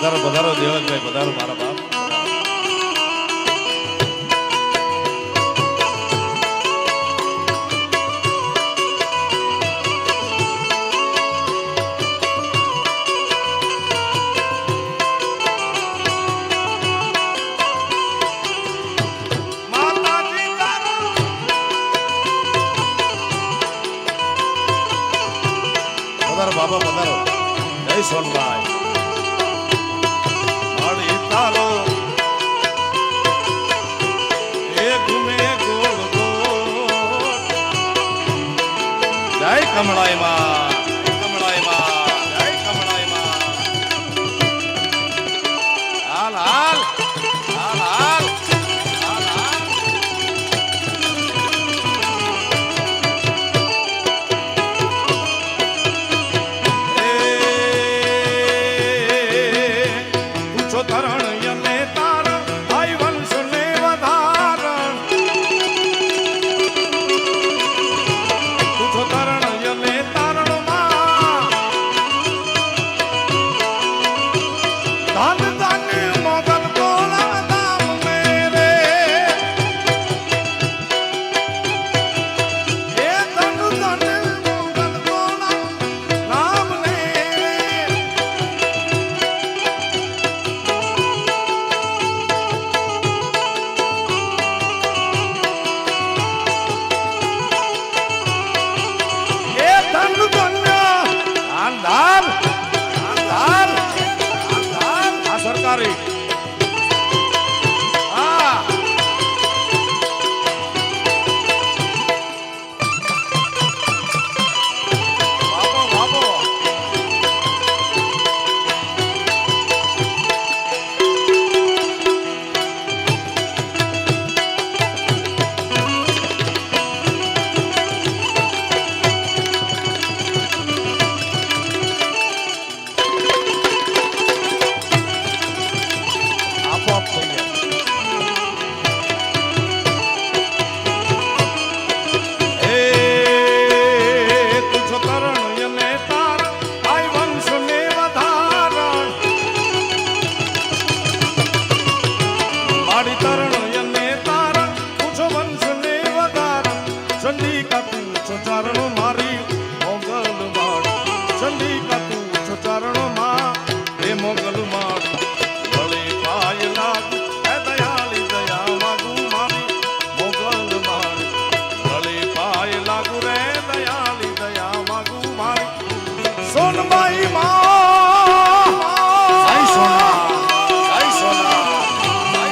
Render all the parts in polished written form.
પધારો પધારો દેવકભાઈ, પધારો મારા બાપ. પધારો બાબા, પધારો. જય સોનભાઈ. માળી તારો એ ઘૂમે ગોળ ગોળ. જય કમળાઈ માં, કમળાઈ માં, જય કમળાઈ માં. હાલ હાલ હાલ હાલ હાલ હાલ. સરકારી સોનબાઈ માં. જય સોના, જય સોના, જય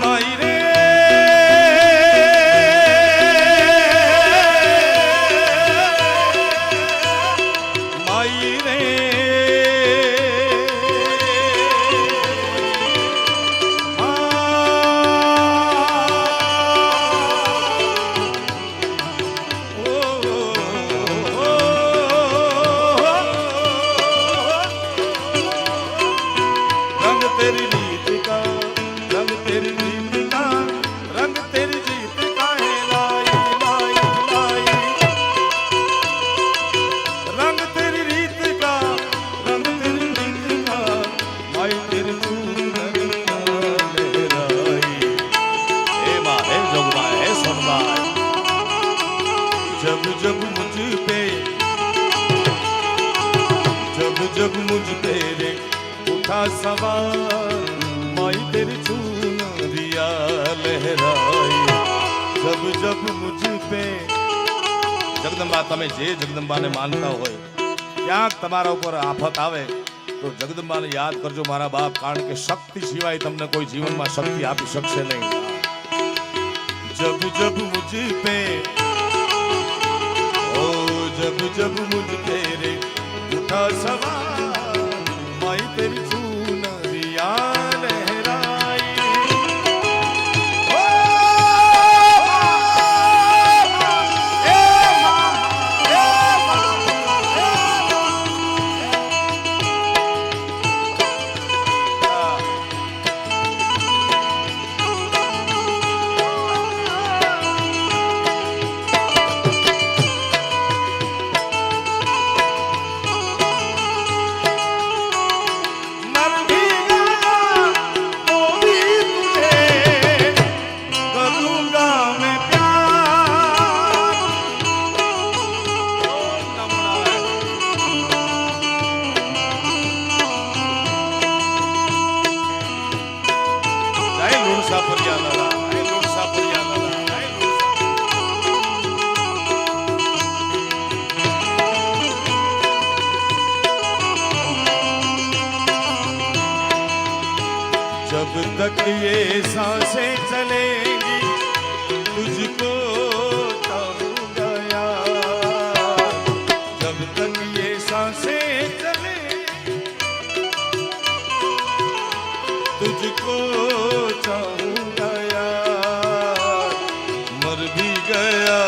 માઈ રે उठा सवार माई तेरी चूनरिया लहराई जब जब मुझ पे जगदंबा તમે જે જગદંબાને માનતા હોય ક્યાંક તમારા ઉપર આફત આવે તો જગદંબાને યાદ કરજો મારા બાપ કારણ કે શક્તિ સિવાય તમને કોઈ જીવનમાં શક્તિ આપી શકશે નહીં जब जब मुझ पे ओ जब जब मुझ तेरे उठा सवार माई तेरी चूनरिया लहराई जब तक ये सांसें चलेंगी तुझको चाहूंगा यार जब तक ये सांसें चलेंगी तुझको चाहूंगा यार मर भी गया